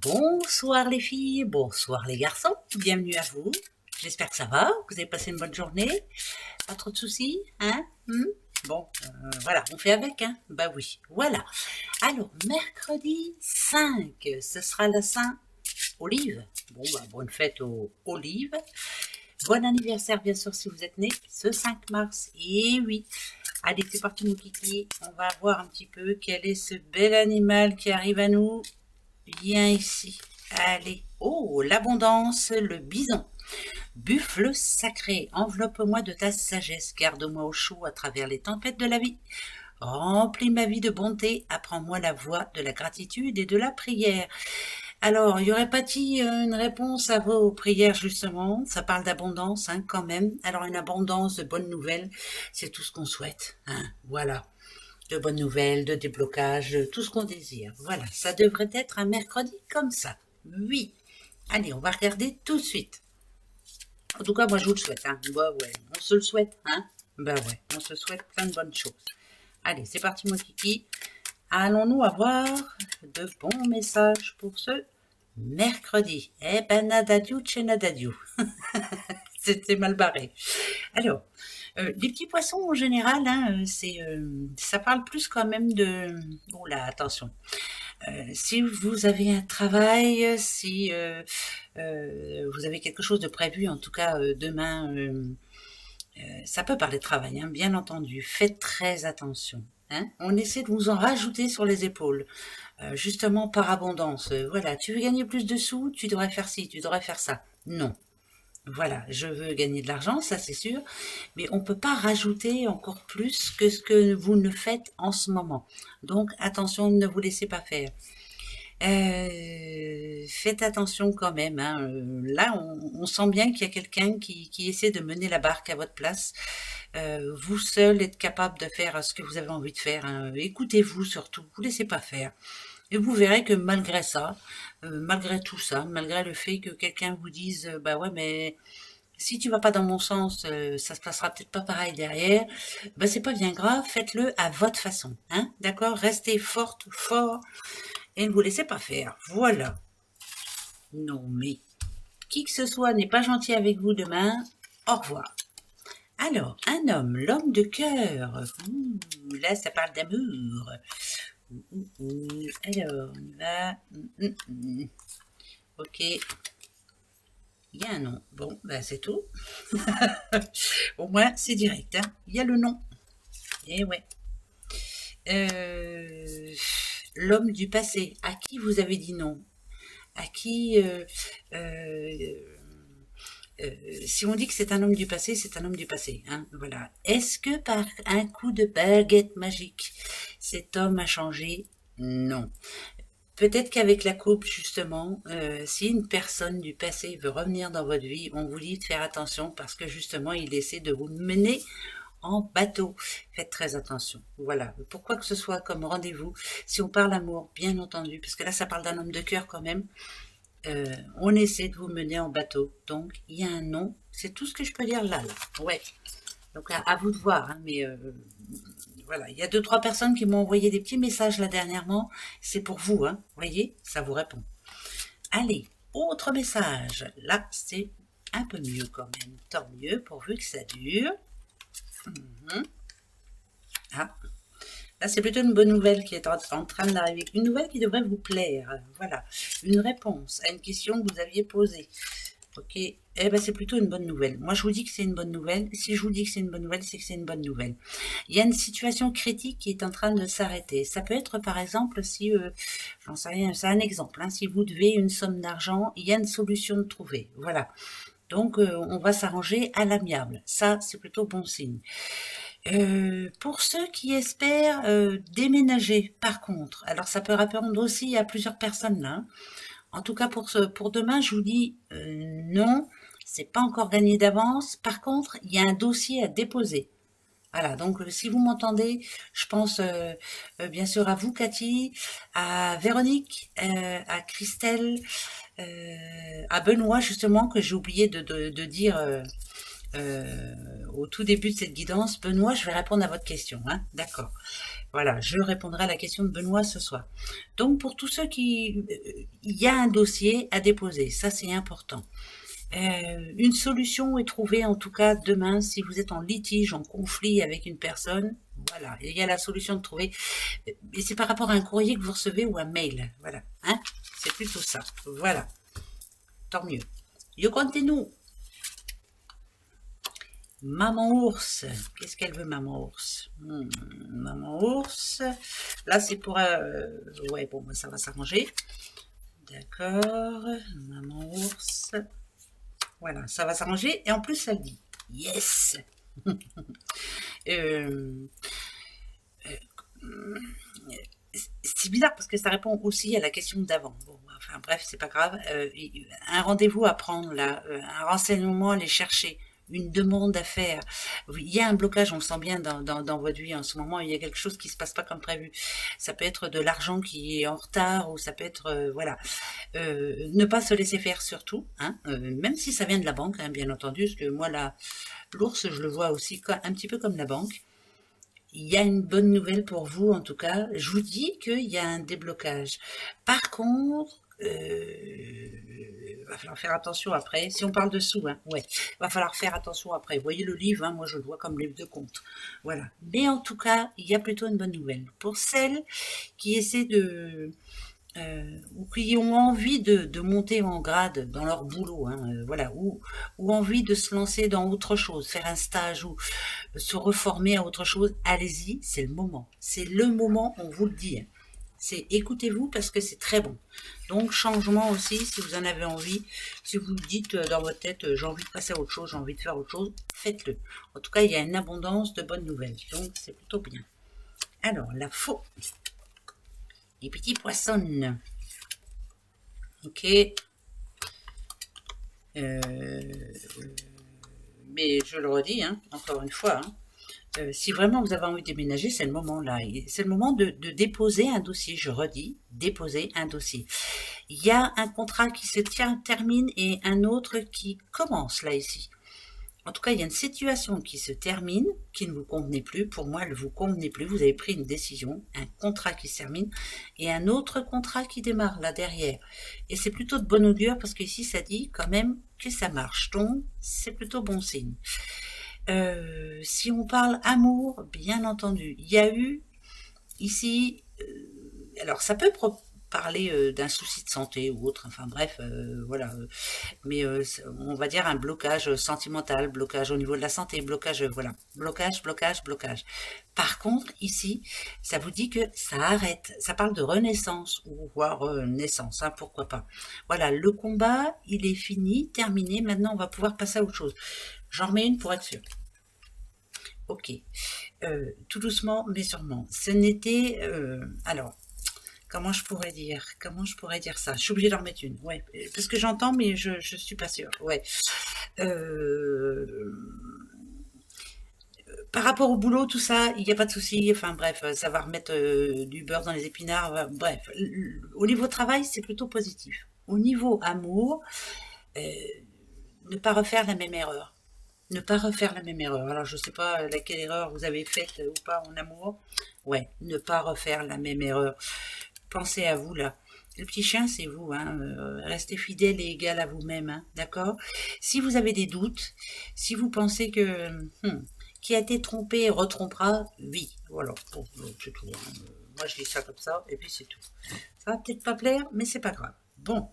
Bonsoir les filles, bonsoir les garçons, bienvenue à vous. J'espère que ça va, que vous avez passé une bonne journée, pas trop de soucis, hein? Bon, voilà, on fait avec, hein? Bah oui, voilà. Alors, mercredi 5, ce sera la Saint-Olive. Bon, bah, bonne fête aux olives. Bon anniversaire, bien sûr, si vous êtes né ce 5 mars. Et oui, allez, c'est parti, mon kiki. On va voir un petit peu quel est ce bel animal qui arrive à nous. Viens ici. Allez. Oh, l'abondance, le bison. Buffle sacré, enveloppe-moi de ta sagesse, garde-moi au chaud à travers les tempêtes de la vie. Remplis ma vie de bonté, apprends-moi la voie de la gratitude et de la prière. Alors, y aurait pas-t-il une réponse à vos prières, justement? Ça parle d'abondance, hein, quand même. Alors, une abondance de bonnes nouvelles, c'est tout ce qu'on souhaite, hein, voilà. De bonnes nouvelles, de déblocage, de tout ce qu'on désire. Voilà, ça devrait être un mercredi comme ça. Oui. Allez, on va regarder tout de suite. En tout cas, moi, je vous le souhaite. Hein. Bah ouais, on se le souhaite. Hein. Bah ouais, on se souhaite plein de bonnes choses. Allez, c'est parti, mon kiki. Allons-nous avoir de bons messages pour ce mercredi? Eh ben, nadadiou, tché nadadiou. C'était mal barré. Alors, les petits poissons, en général, hein, ça parle plus quand même de... Oh là, attention. Si vous avez un travail, si vous avez quelque chose de prévu, en tout cas demain, ça peut parler de travail, hein, bien entendu. Faites très attention. Hein. On essaie de vous en rajouter sur les épaules, justement par abondance. Voilà, tu veux gagner plus de sous, tu devrais faire ci, tu devrais faire ça. Non. Voilà, je veux gagner de l'argent, ça c'est sûr, mais on ne peut pas rajouter encore plus que ce que vous ne faites en ce moment. Donc attention, ne vous laissez pas faire. Faites attention quand même. Hein. Là, on sent bien qu'il y a quelqu'un qui essaie de mener la barque à votre place. Vous seul êtes capable de faire ce que vous avez envie de faire. Hein. Écoutez-vous surtout, vous ne laissez pas faire. Et vous verrez que malgré ça, malgré tout ça, malgré le fait que quelqu'un vous dise bah ouais mais si tu vas pas dans mon sens, ça se passera peut-être pas pareil derrière, bah c'est pas bien grave, faites-le à votre façon, hein, d'accord? Restez forte, fort, et ne vous laissez pas faire, voilà. Non mais, qui que ce soit n'est pas gentil avec vous demain, au revoir. Alors, un homme, l'homme de cœur, là ça parle d'amour. Alors, on y va. Ok. Il y a un nom. Bon, ben c'est tout. Au moins, c'est direct. Hein. Il y a le nom. Et ouais. L'homme du passé. À qui vous avez dit non? À qui... si on dit que c'est un homme du passé, c'est un homme du passé. Hein, voilà. Est-ce que par un coup de baguette magique, cet homme a changé? Non. Peut-être qu'avec la coupe, justement, si une personne du passé veut revenir dans votre vie, on vous dit de faire attention parce que justement, il essaie de vous mener en bateau. Faites très attention. Voilà. Pourquoi que ce soit comme rendez-vous, si on parle amour, bien entendu, parce que là, ça parle d'un homme de cœur quand même, on essaie de vous mener en bateau. Donc, il y a un nom. C'est tout ce que je peux dire là. Ouais. Donc, à vous de voir. Hein, mais voilà. Il y a 2-3 personnes qui m'ont envoyé des petits messages là dernièrement. C'est pour vous. Hein, voyez, ça vous répond. Allez, autre message. Là, c'est un peu mieux quand même. Tant mieux, pourvu que ça dure. Ah. Là, c'est plutôt une bonne nouvelle qui est en train d'arriver. Une nouvelle qui devrait vous plaire. Voilà. Une réponse à une question que vous aviez posée. Ok. Eh ben, c'est plutôt une bonne nouvelle. Moi, je vous dis que c'est une bonne nouvelle. Si je vous dis que c'est une bonne nouvelle, c'est que c'est une bonne nouvelle. Il y a une situation critique qui est en train de s'arrêter. Ça peut être, par exemple, si, j'en sais rien, c'est un exemple. Hein, si vous devez une somme d'argent, il y a une solution de trouver. Voilà. Donc, on va s'arranger à l'amiable. Ça, c'est plutôt bon signe. Pour ceux qui espèrent déménager, par contre, alors ça peut répondre aussi à plusieurs personnes là. Hein. En tout cas, pour demain, je vous dis non, c'est pas encore gagné d'avance. Par contre, il y a un dossier à déposer. Voilà, donc si vous m'entendez, je pense bien sûr à vous, Cathy, à Véronique, à Christelle, à Benoît, justement, que j'ai oublié de dire au tout début de cette guidance. Benoît, je vais répondre à votre question, hein, d'accord. Voilà, je répondrai à la question de Benoît ce soir. Donc, pour tous ceux qui... il y a un dossier à déposer, ça c'est important. Une solution est trouvée, en tout cas, demain, si vous êtes en litige, en conflit avec une personne, voilà, il y a la solution de trouver. Et c'est par rapport à un courrier que vous recevez ou un mail, voilà, hein, c'est plutôt ça, voilà, tant mieux. Yo continue. Maman ours, qu'est-ce qu'elle veut, maman ours? Maman ours, là c'est pour... ouais, bon, ça va s'arranger. D'accord, maman ours. Voilà, ça va s'arranger. Et en plus, ça le dit. Yes. C'est bizarre parce que ça répond aussi à la question d'avant. Bon, enfin bref, c'est pas grave. Un rendez-vous à prendre là, un renseignement à aller chercher, une demande à faire. Il y a un blocage, on le sent bien dans votre vie en ce moment, il y a quelque chose qui se passe pas comme prévu. Ça peut être de l'argent qui est en retard, ou ça peut être, voilà. Ne pas se laisser faire surtout, hein, même si ça vient de la banque, hein, bien entendu, parce que moi, l'ours, je le vois aussi un petit peu comme la banque. Il y a une bonne nouvelle pour vous, en tout cas. Je vous dis qu'il y a un déblocage. Par contre, va falloir faire attention après. Si on parle de sous, hein, ouais, va falloir faire attention après. Vous voyez le livre, hein, moi je le vois comme livre de compte. Voilà. Mais en tout cas, il y a plutôt une bonne nouvelle. Pour celles qui essaient de... ou qui ont envie de monter en grade dans leur boulot, hein, voilà, ou envie de se lancer dans autre chose, faire un stage ou se reformer à autre chose, allez-y, c'est le moment. C'est le moment, on vous le dit. Hein. C'est écoutez-vous parce que c'est très bon. Donc changement aussi, si vous en avez envie, si vous dites dans votre tête j'ai envie de passer à autre chose, j'ai envie de faire autre chose, faites-le. En tout cas, il y a une abondance de bonnes nouvelles, donc c'est plutôt bien. Alors, la faux. Les petits poissons. Ok. Mais je le redis, hein, encore une fois, hein, si vraiment vous avez envie de déménager, c'est le moment là. C'est le moment de déposer un dossier. Je redis, déposer un dossier. Il y a un contrat qui se termine et un autre qui commence là ici. En tout cas, il y a une situation qui se termine, qui ne vous convenait plus. Pour moi, elle ne vous convenait plus. Vous avez pris une décision, un contrat qui se termine et un autre contrat qui démarre là derrière. Et c'est plutôt de bon augure parce qu'ici, ça dit quand même que ça marche. Donc, c'est plutôt bon signe. Si on parle amour, bien entendu, il y a eu ici... alors, ça peut parler d'un souci de santé ou autre, enfin bref, voilà, mais on va dire un blocage sentimental, blocage au niveau de la santé, blocage, voilà, blocage. Par contre, ici, ça vous dit que ça arrête, ça parle de renaissance, ou voire naissance, hein, pourquoi pas. Voilà, le combat, il est fini, terminé, maintenant on va pouvoir passer à autre chose. J'en remets une pour être sûr. Ok, tout doucement, mais sûrement. Ce n'était, alors, comment je pourrais dire ça? Je suis obligée d'en remettre une, ouais, parce que j'entends, mais je suis pas sûre, ouais. Par rapport au boulot, tout ça, il n'y a pas de souci, enfin bref, ça va remettre du beurre dans les épinards, bref. Au niveau travail, c'est plutôt positif. Au niveau amour, ne pas refaire la même erreur. Ne pas refaire la même erreur. Alors, je ne sais pas laquelle erreur vous avez faite ou pas en amour. Ouais, ne pas refaire la même erreur. Pensez à vous, là. Le petit chien, c'est vous. Hein. Restez fidèle et égal à vous-même. Hein, d'accord? Si vous avez des doutes, si vous pensez que qui a été trompé retrompera, oui. Voilà, bon, c'est tout. Hein. Moi, je dis ça comme ça, et puis c'est tout. Ça va peut-être pas plaire, mais c'est pas grave. Bon.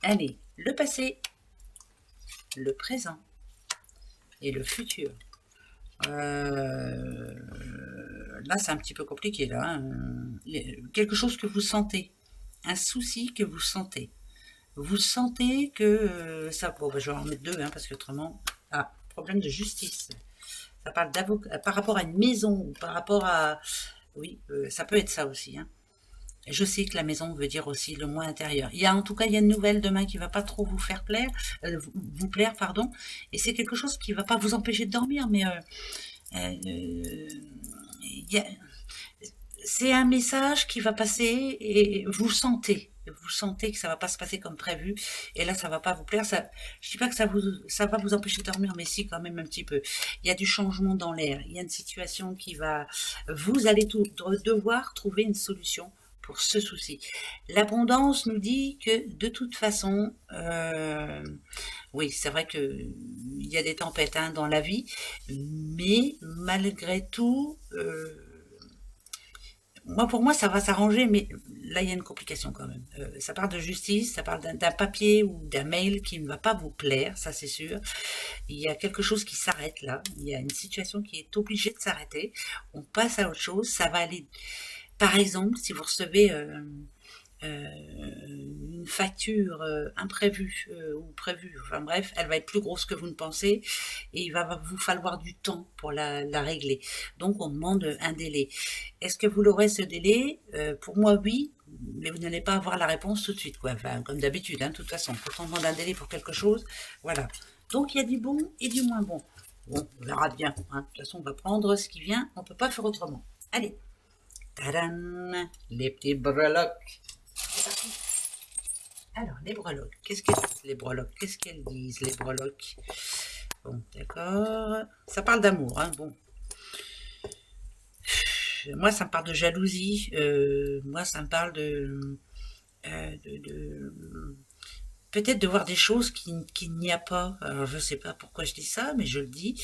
Allez, le passé, le présent et le futur. Là, c'est un petit peu compliqué, là. Hein. Quelque chose que vous sentez. Un souci que vous sentez. Vous sentez que ça... Bon, bah, je vais en mettre deux, hein, parce qu'autrement... Ah, problème de justice. Ça parle d'avocat par rapport à une maison, ou par rapport à... Oui, ça peut être ça aussi, hein. Je sais que la maison veut dire aussi le moins intérieur. Il y a en tout cas, il y a une nouvelle demain qui va pas trop vous faire plaire, vous plaire, pardon. Et c'est quelque chose qui va pas vous empêcher de dormir, mais c'est un message qui va passer et vous le sentez. et vous sentez que ça va pas se passer comme prévu, et là ça va pas vous plaire. Ça, je dis pas que ça va vous empêcher de dormir, mais si, quand même un petit peu. Il y a du changement dans l'air, il y a une situation qui va, vous allez devoir trouver une solution pour ce souci. L'abondance nous dit que de toute façon, oui, c'est vrai que il y a des tempêtes hein, dans la vie, mais malgré tout, pour moi, ça va s'arranger, mais là, il y a une complication quand même. Ça parle de justice, ça parle d'un papier ou d'un mail qui ne va pas vous plaire, ça c'est sûr. Il y a quelque chose qui s'arrête là, il y a une situation qui est obligée de s'arrêter. On passe à autre chose, ça va aller... Par exemple, si vous recevez une facture imprévue ou prévue, enfin bref, elle va être plus grosse que vous ne pensez et il va vous falloir du temps pour la régler. Donc on demande un délai. Est-ce que vous l'aurez ce délai? Pour moi oui, mais vous n'allez pas avoir la réponse tout de suite, quoi. Enfin, comme d'habitude, hein, de toute façon, quand on demande un délai pour quelque chose, voilà. Donc il y a du bon et du moins bon. Bon, on verra bien, hein. De toute façon on va prendre ce qui vient, on ne peut pas faire autrement. Allez, tadam, les petits breloques. Alors, les breloques, qu'est-ce qu'elles disent les breloques? Qu'est-ce qu'elles disent les breloques? Bon, d'accord. Ça parle d'amour, hein, bon. Moi, ça me parle de jalousie. Moi, ça me parle peut-être de voir des choses qu'il n'y a pas. Alors, je ne sais pas pourquoi je dis ça, mais je le dis.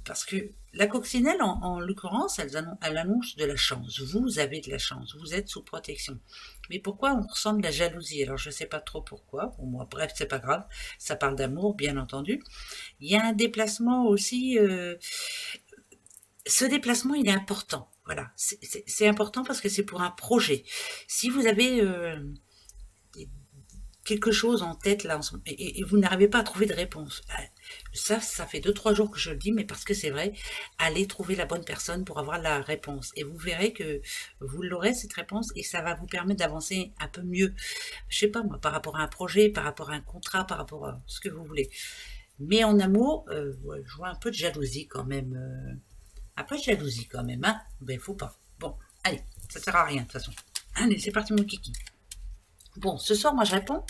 Parce que la coccinelle, en l'occurrence, elle annonce de la chance. Vous avez de la chance, vous êtes sous protection. Mais pourquoi on ressent de la jalousie? Alors, je ne sais pas trop pourquoi. Pour moi, bref, c'est pas grave. Ça parle d'amour, bien entendu. Il y a un déplacement aussi... ce déplacement, il est important. Voilà, c'est important parce que c'est pour un projet. Si vous avez... quelque chose en tête là et vous n'arrivez pas à trouver de réponse. Ça fait 2-3 jours que je le dis, mais parce que c'est vrai, allez trouver la bonne personne pour avoir la réponse. Et vous verrez que vous l'aurez cette réponse et ça va vous permettre d'avancer un peu mieux. Je sais pas moi, par rapport à un projet, par rapport à un contrat, par rapport à ce que vous voulez. Mais en amour, ouais, je vois un peu de jalousie quand même. Un peu de jalousie quand même, hein. Ben faut pas. Bon, allez, ça sert à rien de toute façon. Allez, c'est parti mon kiki. Bon, ce soir, moi, je réponds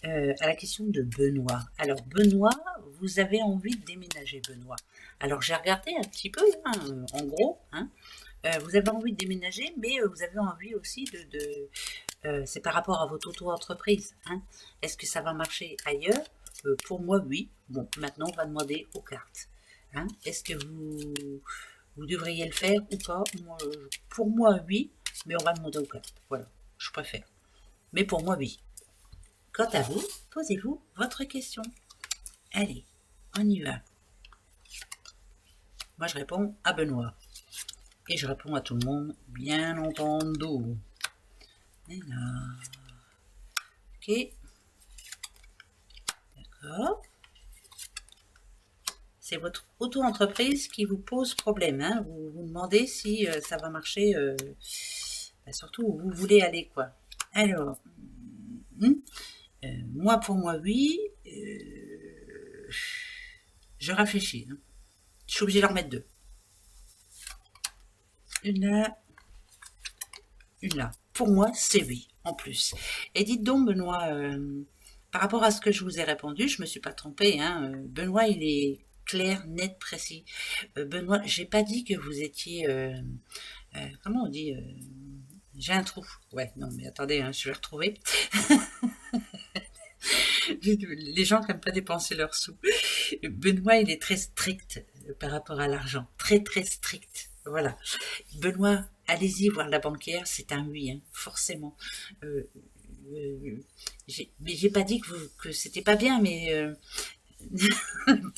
à la question de Benoît. Alors, Benoît, vous avez envie de déménager, Benoît. Alors, j'ai regardé un petit peu, hein, en gros, hein, vous avez envie de déménager, mais vous avez envie aussi c'est par rapport à votre auto-entreprise. Hein. Est-ce que ça va marcher ailleurs? Pour moi, oui. Bon, maintenant, on va demander aux cartes. Hein. Est-ce que vous devriez le faire ou pas? Moi, pour moi, oui, mais on va demander aux cartes. Voilà, je préfère. Mais pour moi, oui. Quant à vous, posez-vous votre question. Allez, on y va. Moi, je réponds à Benoît. Et je réponds à tout le monde, bien entendu. Et là. Ok. D'accord. C'est votre auto-entreprise qui vous pose problème. Hein. Vous vous demandez si ça va marcher, surtout où vous voulez aller, quoi. Alors, moi, pour moi, oui. Je réfléchis. Hein. Je suis obligée de leur mettre 2. Une là. Une là. Pour moi, c'est oui, en plus. Et dites donc, Benoît, par rapport à ce que je vous ai répondu, je ne me suis pas trompée. Hein. Benoît, il est clair, net, précis. Benoît, j'ai pas dit que vous étiez... comment on dit j'ai un trou. Ouais, non, mais attendez, hein, je vais retrouver. Les gens qui n'aiment pas dépenser leurs sous. Benoît, il est très strict par rapport à l'argent. Très, très strict. Voilà. Benoît, allez-y voir la banquière, c'est un oui, hein, forcément. J'ai pas dit que c'était pas bien, mais...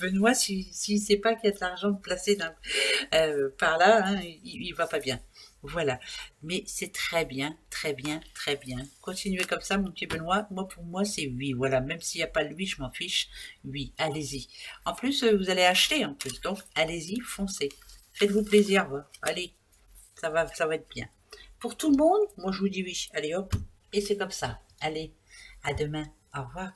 Benoît, s'il ne sait pas qu'il y a de l'argent placé par là, hein, il va pas bien. Voilà, mais c'est très bien, très bien, très bien. Continuez comme ça, mon petit Benoît. Moi, pour moi, c'est oui. Voilà, même s'il n'y a pas le oui, je m'en fiche. Oui, allez-y. En plus, vous allez acheter en plus, donc allez-y, foncez. Faites-vous plaisir, va. Allez, ça va être bien. Pour tout le monde, moi, je vous dis oui. Allez, hop, et c'est comme ça. Allez, à demain. Au revoir.